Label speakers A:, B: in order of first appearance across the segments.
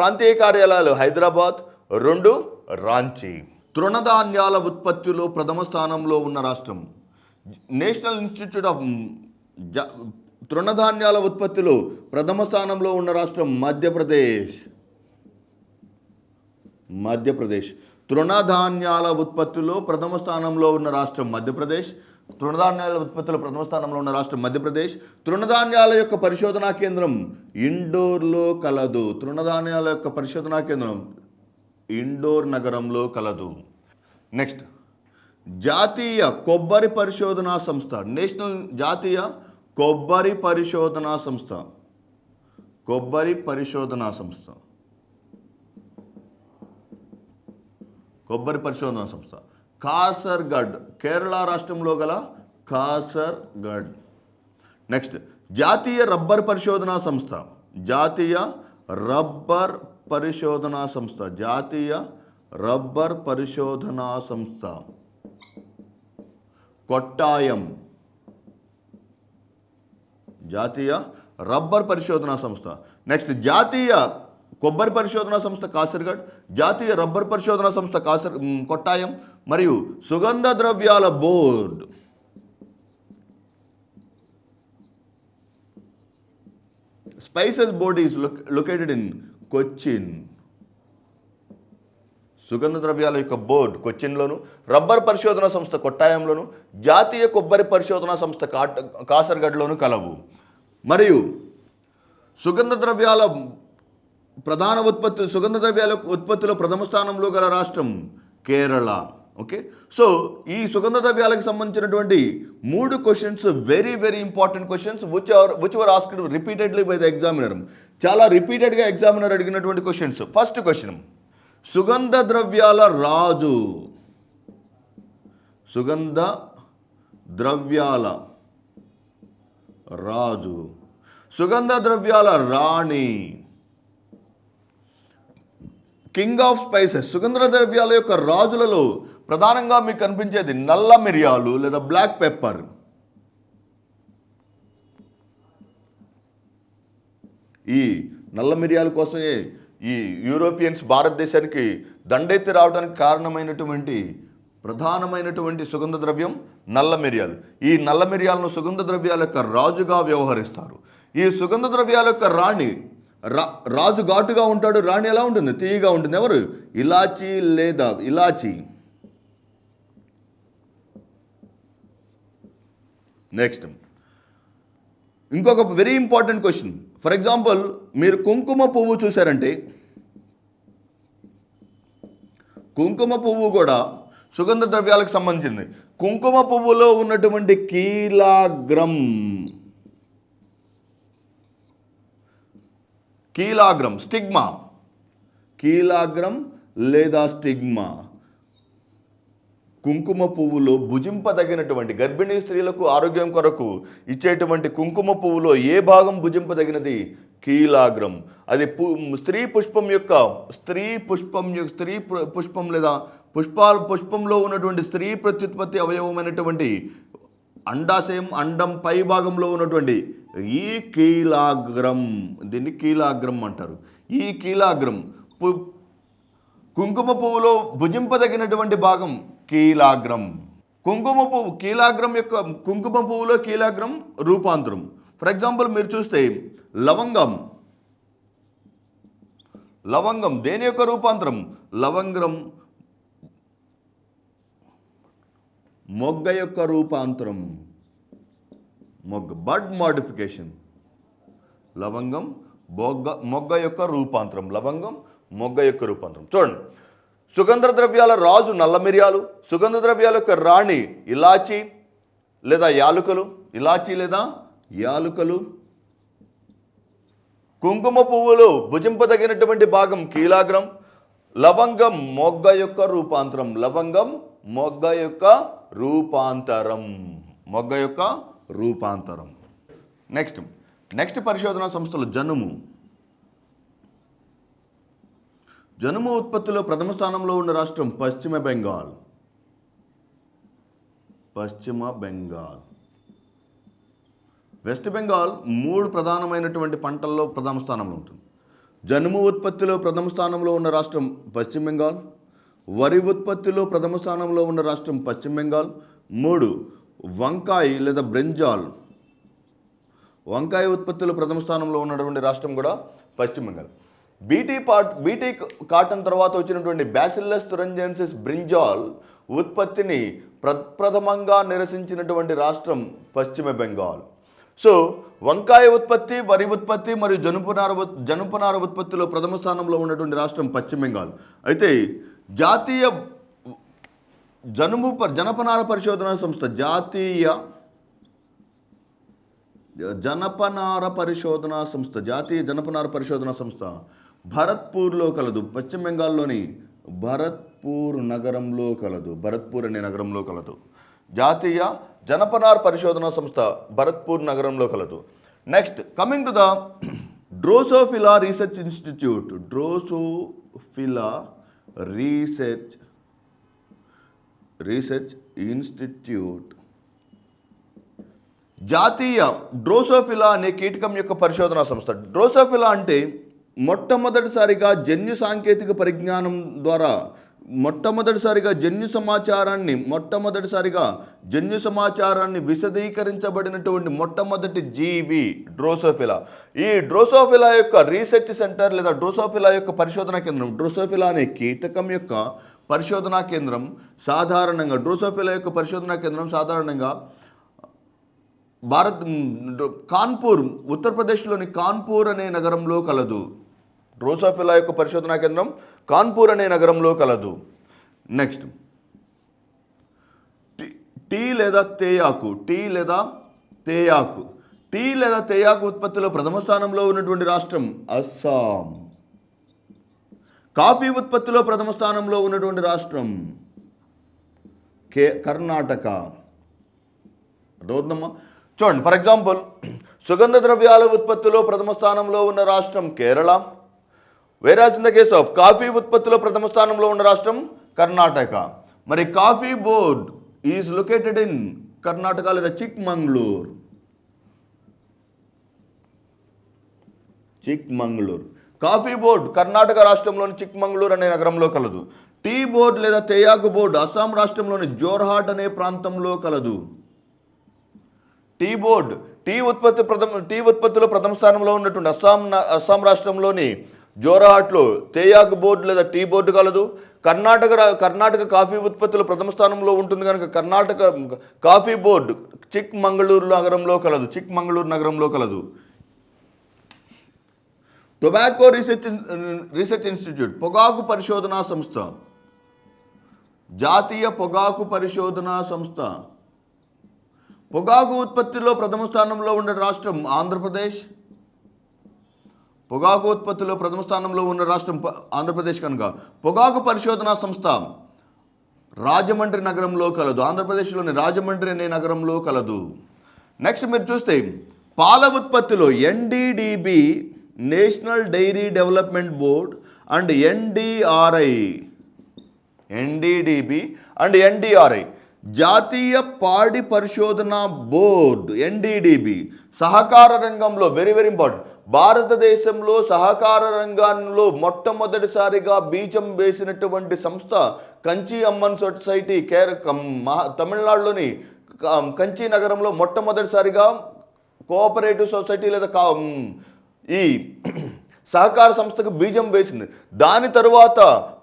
A: ప్రాంతీయ కార్యాలయాలు హైదరాబాద్, 2 రాంచీ. తృణధాన్యాల ఉత్పత్తిలో ప్రథమ స్థానంలో ఉన్న రాష్ట్రం నేషనల్ ఇన్స్టిట్యూట్ ఆఫ్ తృణధాన్యాల ఉత్పత్తిలో ప్రథమ స్థానంలో ఉన్న రాష్ట్రం మధ్యప్రదేశ్. తృణధాన్యాల ఉత్పత్తిలో ప్రథమ స్థానంలో ఉన్న రాష్ట్రం మధ్యప్రదేశ్. తృణధాన్యాల యొక్క పరిశోధనా కేంద్రం ఇండోర్లో కలదు. తృణధాన్యాల యొక్క పరిశోధనా కేంద్రం ఇండోర్ నగరంలో కలదు. నెక్స్ట్, జాతీయ కొబ్బరి పరిశోధనా సంస్థ. జాతీయ కొబ్బరి పరిశోధనా సంస్థ కాసర్గఢ్, కేరళ రాష్ట్రంలో గల కాసర్గఢ్. నెక్స్ట్, జాతీయ రబ్బర్ పరిశోధనా సంస్థ కొట్టాయం. నెక్స్ట్, జాతీయ కొబ్బరి పరిశోధనా సంస్థ కాసర్గఢ్, జాతీయ రబ్బర్ పరిశోధనా సంస్థ కొట్టాయం మరియు సుగంధ ద్రవ్యాల board spices board is located in Cochin. సుగంధ ద్రవ్యాల యొక్క బోర్డు కొచ్చిన్లోను, రబ్బర్ పరిశోధనా సంస్థ కొట్టాయంలోను, జాతీయ కొబ్బరి పరిశోధనా సంస్థ కాసర్గఢ్లోను కలవు. మరియు సుగంధ ద్రవ్యాల ఉత్పత్తిలో ప్రథమ స్థానంలో గల రాష్ట్రం కేరళ. ఓకే, సో ఈ సుగంధ ద్రవ్యాలకు సంబంధించినటువంటి 3 questions very very important questions which were asked repeatedly by the examiner. చాలా రిపీటెడ్గా ఎగ్జామినర్ అడిగినటువంటి క్వశ్చన్స్. ఫస్ట్ క్వశ్చన్, సుగంధ ద్రవ్యాల రాజు, సుగంధ ద్రవ్యాల రాణి, కింగ్ ఆఫ్ స్పైసెస్. సుగంధ ద్రవ్యాల యొక్క రాజులలో ప్రధానంగా మీకు కనిపించేది నల్ల మిరియాలు లేదా బ్లాక్ పెప్పర్. ఈ నల్ల మిరియాల కోసమే ఈ యూరోపియన్స్ భారతదేశానికి దండెత్తి రావడానికి కారణమైనటువంటి ప్రధానమైనటువంటి సుగంధ ద్రవ్యం నల్ల మిరియాలు. ఈ నల్ల మిరియాలను సుగంధ ద్రవ్యాల యొక్క రాజుగా వ్యవహరిస్తారు. ఈ సుగంధ ద్రవ్యాల యొక్క రాణి, రాజు ఘాటుగా ఉంటాడు, రాణి ఎలా ఉంటుంది? తీయగా ఉంటుంది. ఎవరు? ఇలాచీ లేదా ఇలాచీ. నెక్స్ట్, ఇంకొక very important question. For example, మీరు కుంకుమ పువ్వు చూసారంటే, కుంకుమ పువ్వు కూడా సుగంధ ద్రవ్యాలకు సంబంధించింది. కుంకుమ పువ్వులో ఉన్నటువంటి కీలాగ్రం లేదా స్టిగ్మా. కుంకుమ పువ్వులో భుజింపదగినటువంటి గర్భిణీ స్త్రీలకు ఆరోగ్యం కొరకు ఇచ్చేటువంటి కుంకుమ పువ్వులో ఏ భాగం భుజింపదగినది? కీలాగ్రం. అది స్త్రీ పుష్పం లేదా పుష్పంలో ఉన్నటువంటి స్త్రీ ప్రత్యుత్పత్తి అవయవమైనటువంటి అండాశయం, అండం పై భాగంలో ఉన్నటువంటి ఈ కీలాగ్రం, దీన్ని కీలాగ్రం అంటారు. ఈ కీలాగ్రం కుంకుమ పువ్వులో భుజింపదగినటువంటి భాగం కీలాగ్రం. కుంకుమ పువ్వులో కీలాగ్రం రూపాంతరం. ఫర్ ఎగ్జాంపుల్, మీరు చూస్తే లవంగం దేని యొక్క రూపాంతరం? లవంగం మొగ్గ యొక్క రూపాంతరం. బడ్ మోడిఫికేషన్. లవంగం మొగ్గ యొక్క రూపాంతరం. చూడండి, సుగంధ ద్రవ్యాల రాజు నల్ల మిరియాలు, సుగంధ ద్రవ్యాల యొక్క రాణి ఇలాచీ లేదా యాలుకలు. కుంకుమ పువ్వులు భుజింపదగినటువంటి భాగం కీలాగ్రం. లవంగం మొగ్గ యొక్క రూపాంతరం. నెక్స్ట్ పరిశోధనా సంస్థలు జనుము ఉత్పత్తిలో ప్రథమ స్థానంలో ఉన్న రాష్ట్రం పశ్చిమ బెంగాల్. వెస్ట్ బెంగాల్ 3 ప్రధానమైనటువంటి పంటల్లో ప్రథమ స్థానంలో ఉంటుంది. జనుము ఉత్పత్తిలో ప్రథమ స్థానంలో ఉన్న రాష్ట్రం పశ్చిమ బెంగాల్. వరి ఉత్పత్తిలో ప్రథమ స్థానంలో ఉన్న రాష్ట్రం పశ్చిమ బెంగాల్. 3 వంకాయ లేదా బ్రింజాల్, వంకాయ ఉత్పత్తిలో ప్రథమ స్థానంలో ఉన్నటువంటి రాష్ట్రం కూడా పశ్చిమ బెంగాల్. బీటీ కాటన్ తర్వాత వచ్చినటువంటి బ్యాసిల్లస్ తురింజియన్సిస్ బ్రింజాల్ ఉత్పత్తిని ప్రప్రథమంగా నిరసించినటువంటి రాష్ట్రం పశ్చిమ బెంగాల్. సో వంకాయ ఉత్పత్తి, వరి ఉత్పత్తి మరియు జనపనార ఉత్పత్తిలో ప్రథమ స్థానంలో ఉన్నటువంటి రాష్ట్రం పశ్చిమ బెంగాల్. అయితే జాతీయ జనపనార పరిశోధనా సంస్థ, జాతీయ జనపనార పరిశోధనా సంస్థ భరత్పూర్లో కలదు. పశ్చిమ బెంగాల్లోని భరత్పూర్ అనే నగరంలో కలదు. జాతీయ జనపనార పరిశోధనా సంస్థ భరత్పూర్ నగరంలో కలదు. Next coming to the drosophila research institute జాతీయ డ్రోసోఫిలా అనే కీటకం యొక్క పరిశోధనా సంస్థ. డ్రోసోఫిలా అంటే మొట్టమొదటిసారిగా జన్యు సాంకేతిక పరిజ్ఞానం ద్వారా మొట్టమొదటిసారిగా జన్యు సమాచారాన్ని విశదీకరించబడినటువంటి మొట్టమొదటి జీవి డ్రోసోఫిలా. ఈ డ్రోసోఫిలా యొక్క రీసెర్చ్ సెంటర్ లేదా డ్రోసోఫిలా యొక్క పరిశోధనా కేంద్రం, డ్రోసోఫిలా అనే కీటకం యొక్క పరిశోధనా కేంద్రం సాధారణంగా కాన్పూర్, ఉత్తరప్రదేశ్లోని కాన్పూర్ అనే నగరంలో కలదు. డ్రోసోఫిలా యొక్క పరిశోధనా కేంద్రం కాన్పూర్ అనే నగరంలో కలదు. నెక్స్ట్ టీ లేదా తేయాకు ఉత్పత్తిలో ప్రథమ స్థానంలో ఉన్నటువంటి రాష్ట్రం అస్సాం. కాఫీ ఉత్పత్తిలో ప్రథమ స్థానంలో ఉన్నటువంటి రాష్ట్రం కర్ణాటక. అర్థమవుతుందమ్మా? చూడండి, ఫర్ ఎగ్జాంపుల్ సుగంధ ద్రవ్యాల ఉత్పత్తిలో ప్రథమ స్థానంలో ఉన్న రాష్ట్రం Kerala. వేరాజ్ in the case of coffee ఉత్పత్తిలో ప్రథమ స్థానంలో ఉన్న రాష్ట్రం కర్ణాటక. మరి coffee board is located in Karnataka లేదా చిక్మంగళూరు. కాఫీ బోర్డ్ కర్ణాటక రాష్ట్రంలోని చిక్మంగళూరు అనే నగరంలో కలదు. టీ బోర్డ్ లేదా తేయాకు బోర్డు అస్సాం రాష్ట్రంలోని జోర్హాట్ అనే ప్రాంతంలో కలదు. టీ ఉత్పత్తిలో ప్రథమ స్థానంలో ఉన్నటువంటి అస్సాం రాష్ట్రంలోని జోర్హాట్లో తేయాకు బోర్డు లేదా టీ బోర్డు కలదు. కర్ణాటక కాఫీ ఉత్పత్తుల ప్రథమ స్థానంలో ఉంటుంది కనుక కర్ణాటక కాఫీ బోర్డు చిక్మంగళూరు నగరంలో కలదు. టొబాకో రీసెర్చ్ ఇన్స్టిట్యూట్, పొగాకు పరిశోధనా సంస్థ, జాతీయ పొగాకు పరిశోధనా సంస్థ. పొగాకు ఉత్పత్తిలో ప్రథమ స్థానంలో ఉన్న రాష్ట్రం ఆంధ్రప్రదేశ్. కనుక పొగాకు పరిశోధనా సంస్థ రాజమండ్రి నగరంలో కలదు. ఆంధ్రప్రదేశ్లోని రాజమండ్రి అనే నగరంలో కలదు. నెక్స్ట్ మీరు చూస్తే పాల ఉత్పత్తిలో NDDB, national dairy development board and NDRI జాతీయ పాడి పరిశోధన బోర్డు ఎన్డీడీబీ సహకార రంగంలో వెరీ ఇంపార్టెంట్. భారతదేశంలో సహకార రంగంలో మొట్టమొదటిసారిగా బీజం వేసినటువంటి సంస్థ కంచి అమ్మన్ సొసైటీ. తమిళనాడులోని కంచి నగరంలో మొట్టమొదటిసారిగా కోఆపరేటివ్ సొసైటీ లేదా ఈ సహకార సంస్థకు బీజం వేసింది. దాని తరువాత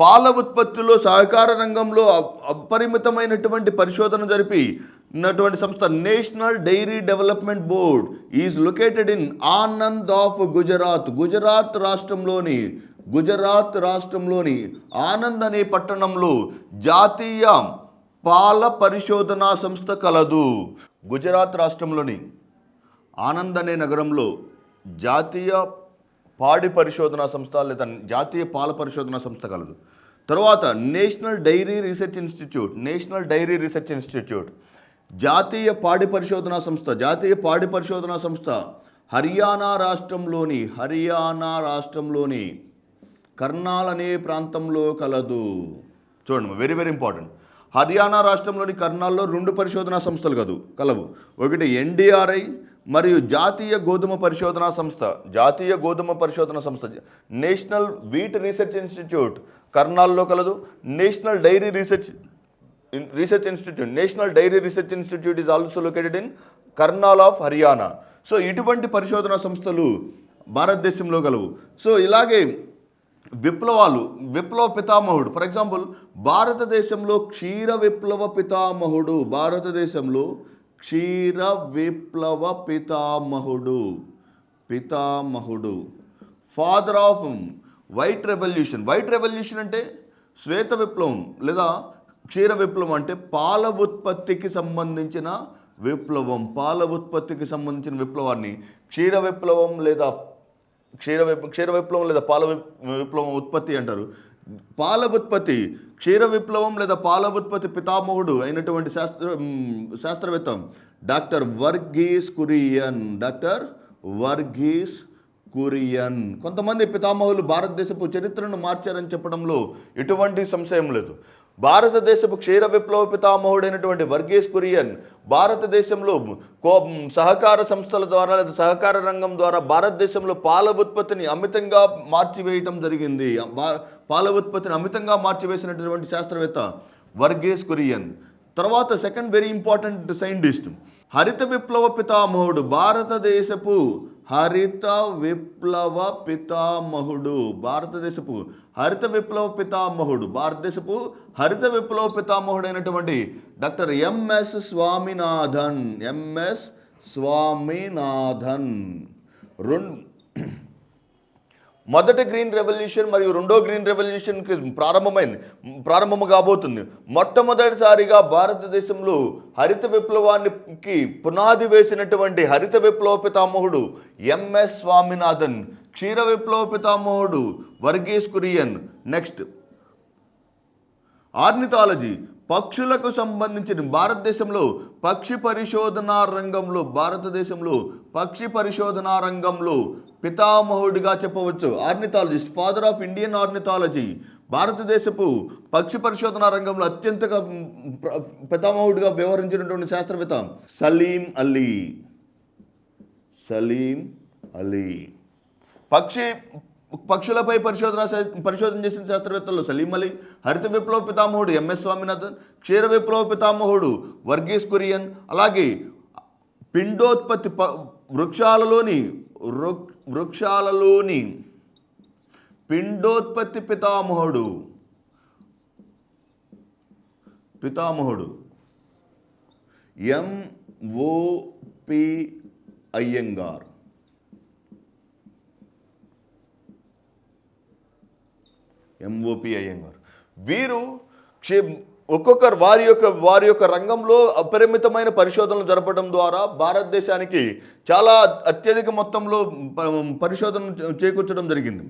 A: పాల ఉత్పత్తిలో సహకార రంగంలో అపరిమితమైనటువంటి పరిశోధన జరిపినటువంటి సంస్థ national dairy development board is located in Anand of Gujarat రాష్ట్రంలోని ఆనంద్ అనే పట్టణంలో జాతీయ పాల పరిశోధనా సంస్థ కలదు. గుజరాత్ రాష్ట్రంలోని ఆనంద్ అనే నగరంలో జాతీయ పాడి పరిశోధనా సంస్థ లేదా జాతీయ పాల పరిశోధనా సంస్థ కలదు. తర్వాత నేషనల్ డైరీ రీసెర్చ్ ఇన్స్టిట్యూట్ జాతీయ పాడి పరిశోధనా సంస్థ హర్యానా రాష్ట్రంలోని కర్నాల్ అనే ప్రాంతంలో కలదు. చూడండి, వెరీ ఇంపార్టెంట్. హర్యానా రాష్ట్రంలోని కర్నాల్లో 2 పరిశోధనా సంస్థలు కలవు. ఒకటి ఎన్డీఆర్ఐ, మరియు జాతీయ గోధుమ పరిశోధనా సంస్థ నేషనల్ వీట్ రీసెర్చ్ ఇన్స్టిట్యూట్ కర్నాల్లో కలదు. National dairy research institute is also located in Karnal of Haryana. So ఇటువంటి పరిశోధనా సంస్థలు భారతదేశంలో కలవు. సో ఇలాగే విప్లవ పితామహుడు, ఫర్ ఎగ్జాంపుల్ భారతదేశంలో క్షీర విప్లవ పితామహుడు ఫాదర్ ఆఫ్ వైట్ రెవల్యూషన్ అంటే శ్వేత విప్లవం లేదా క్షీర విప్లవం అంటే పాల ఉత్పత్తికి సంబంధించిన విప్లవాన్ని క్షీర విప్లవం లేదా పాల విప్లవం ఉత్పత్తి అంటారు. క్షీర విప్లవం లేదా పాల ఉత్పత్తి పితామహుడు అయినటువంటి శాస్త్రవేత్త డాక్టర్ వర్గీస్ కురియన్. కొంతమంది పితామహులు భారతదేశపు చరిత్రను మార్చారని చెప్పడంలో ఎటువంటి సంశయం లేదు. భారతదేశపు క్షీర విప్లవ పితామహుడైనటువంటి వర్గీస్ కురియన్ భారతదేశంలో సహకార సంస్థల ద్వారా లేదా సహకార రంగం ద్వారా భారతదేశంలో పాల ఉత్పత్తిని అమితంగా మార్చివేయటం జరిగింది. పాల ఉత్పత్తిని అమితంగా మార్చివేసినటువంటి శాస్త్రవేత్త వర్గీస్ కురియన్. తర్వాత సెకండ్ వెరీ ఇంపార్టెంట్ సైంటిస్ట్ హరిత విప్లవ పితామహుడు భారతదేశపు హరిత విప్లవ పితామహుడు అయినటువంటి డాక్టర్ ఎంఎస్ స్వామినాథన్. మొదటి గ్రీన్ రెవల్యూషన్ మరియు రెండో గ్రీన్ రెవల్యూషన్కి ప్రారంభము కాబోతుంది. మొట్టమొదటిసారిగా భారతదేశంలో హరిత విప్లవానికి పునాది వేసినటువంటి హరిత విప్లవ పితామహుడు ఎంఎస్ స్వామినాథన్, క్షీర విప్లవ పితామహుడు వర్గీస్ కురియన్. నెక్స్ట్ ఆర్నిథాలజీ, పక్షులకు సంబంధించిన భారతదేశంలో పక్షి పరిశోధనా రంగంలో పితామహుడిగా చెప్పవచ్చు. Ornithologist, father of Indian ornithology. భారతదేశపు పక్షి పరిశోధనా రంగంలో అత్యంతగా పితామహుడిగా వ్యవహరించినటువంటి శాస్త్రవేత్త సలీం అలీ. పక్షులపై పరిశోధన చేసిన శాస్త్రవేత్తలు సలీం అలీ. హరిత విప్లవ పితామహుడు ఎంఎస్ స్వామినాథన్, క్షీర విప్లవ పితామహుడు వర్గీస్ కురియన్. అలాగే పిండోత్పత్తి వృక్షాలలోని పిండోత్పత్తి పితామహుడు ఎంఓపి అయ్యంగార్. వీరు ఒక్కొక్కరు వారి యొక్క రంగంలో అపరిమితమైన పరిశోధనలు జరపడం ద్వారా భారతదేశానికి చాలా అత్యధిక మొత్తంలో పరిశోధనలు చేకూర్చడం జరిగింది.